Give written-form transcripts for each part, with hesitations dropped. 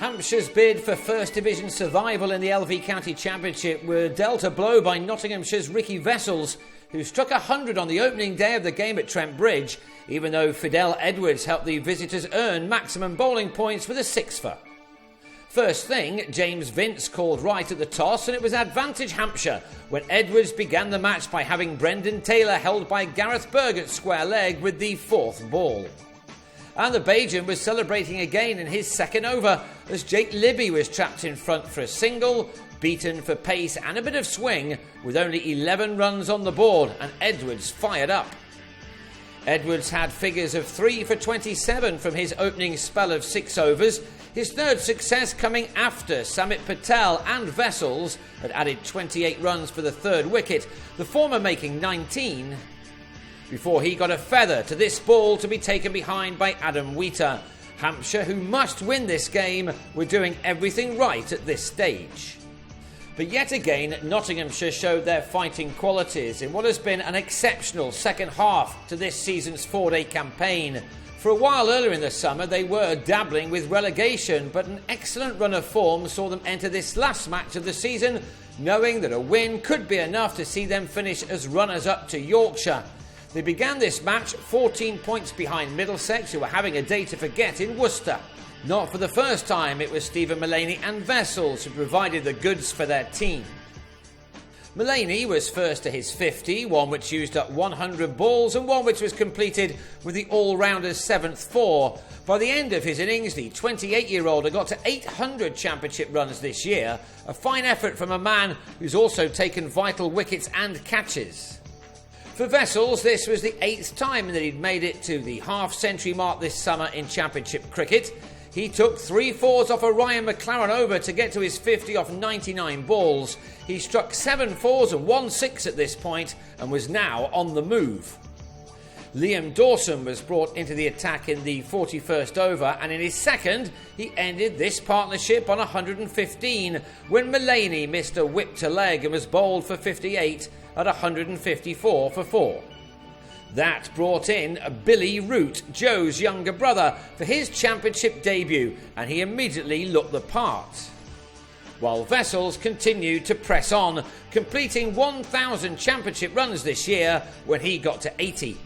Hampshire's bid for First Division survival in the LV County Championship were dealt a blow by Nottinghamshire's Ricky Vessels, who struck 100 on the opening day of the game at Trent Bridge, even though Fidel Edwards helped the visitors earn maximum bowling points with a 6-for. First thing, James Vince called right at the toss, and it was advantage Hampshire when Edwards began the match by having Brendan Taylor held by Gareth Berg at square leg with the 4th ball. And the Bajan was celebrating again in his second over as Jake Libby was trapped in front for a single, beaten for pace and a bit of swing with only 11 runs on the board, and Edwards fired up. Edwards had figures of 3 for 27 from his opening spell of 6 overs, his third success coming after Samit Patel and Vessels had added 28 runs for the third wicket, the former making 19, before he got a feather to this ball to be taken behind by Adam Wheater. Hampshire, who must win this game, were doing everything right at this stage. But yet again, Nottinghamshire showed their fighting qualities in what has been an exceptional second half to this season's 4-day campaign. For a while earlier in the summer, they were dabbling with relegation, but an excellent run of form saw them enter this last match of the season, knowing that a win could be enough to see them finish as runners-up to Yorkshire. They began this match 14 points behind Middlesex, who were having a day to forget in Worcester. Not for the first time, it was Stephen Mullaney and Vessels who provided the goods for their team. Mullaney was first to his 50, one which used up 100 balls and one which was completed with the all-rounder's 7th 4. By the end of his innings, the 28-year-old had got to 800 championship runs this year, a fine effort from a man who's also taken vital wickets and catches. For Vessels, this was the 8th time that he'd made it to the half-century mark this summer in Championship cricket. He took 3 fours off a Ryan McLaren over to get to his 50 off 99 balls. He struck 7 fours and 1 6 at this point and was now on the move. Liam Dawson was brought into the attack in the 41st over, and in his second he ended this partnership on 115 when Mullaney missed a whip to leg and was bowled for 58 at 154 for 4. That brought in Billy Root, Joe's younger brother, for his championship debut, and he immediately looked the part. While Vessels continued to press on, completing 1,000 championship runs this year when he got to 80.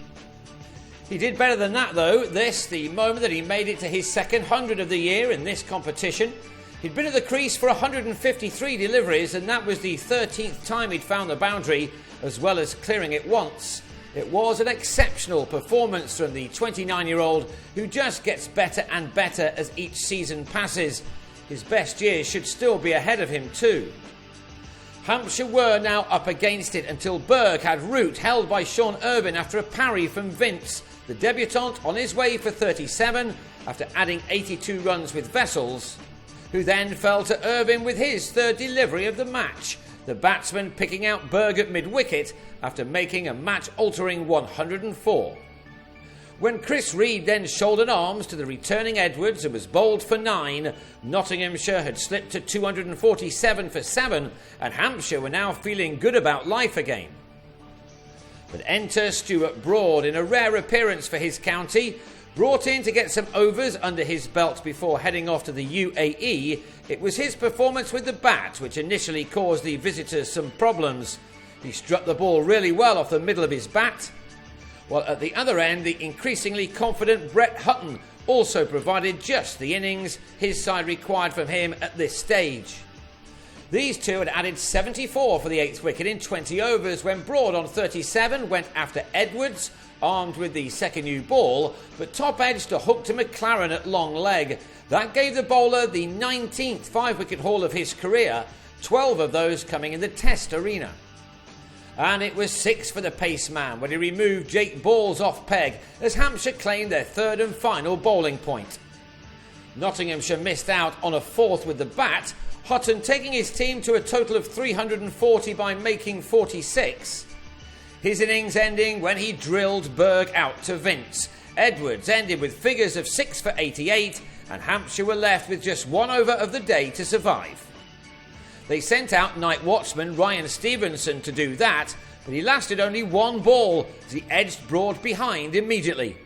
He did better than that though, this the moment that he made it to his second 100 of the year in this competition. He'd been at the crease for 153 deliveries, and that was the 13th time he'd found the boundary, as well as clearing it once. It was an exceptional performance from the 29-year-old, who just gets better and better as each season passes. His best years should still be ahead of him too. Hampshire were now up against it until Berg had Root held by Sean Irvine after a parry from Vince, the debutant on his way for 37 after adding 82 runs with Vessels, who then fell to Irvine with his third delivery of the match, the batsman picking out Berg at mid-wicket after making a match-altering 104. When Chris Reed then shouldered arms to the returning Edwards and was bowled for 9, Nottinghamshire had slipped to 247 for 7, and Hampshire were now feeling good about life again. But enter Stuart Broad in a rare appearance for his county. Brought in to get some overs under his belt before heading off to the UAE, it was his performance with the bat which initially caused the visitors some problems. He struck the ball really well off the middle of his bat, while at the other end the increasingly confident Brett Hutton also provided just the innings his side required from him at this stage. These two had added 74 for the 8th wicket in 20 overs when Broad on 37 went after Edwards, armed with the second new ball, but top-edged a hook to McLaren at long leg. That gave the bowler the 19th 5-wicket haul of his career, 12 of those coming in the Test arena. And it was 6 for the paceman when he removed Jake Balls off peg as Hampshire claimed their third and final bowling point. Nottinghamshire missed out on a 4th with the bat, Hutton taking his team to a total of 340 by making 46. His innings ending when he drilled Berg out to Vince. Edwards ended with figures of 6 for 88, and Hampshire were left with just 1 over of the day to survive. They sent out night watchman Ryan Stevenson to do that, but he lasted only 1 ball as he edged Broad behind immediately.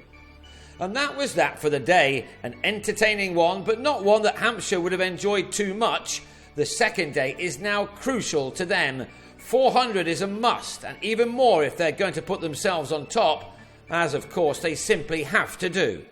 And that was that for the day. An entertaining one, but not one that Hampshire would have enjoyed too much. The second day is now crucial to them. 400 is a must, and even more if they're going to put themselves on top, as of course they simply have to do.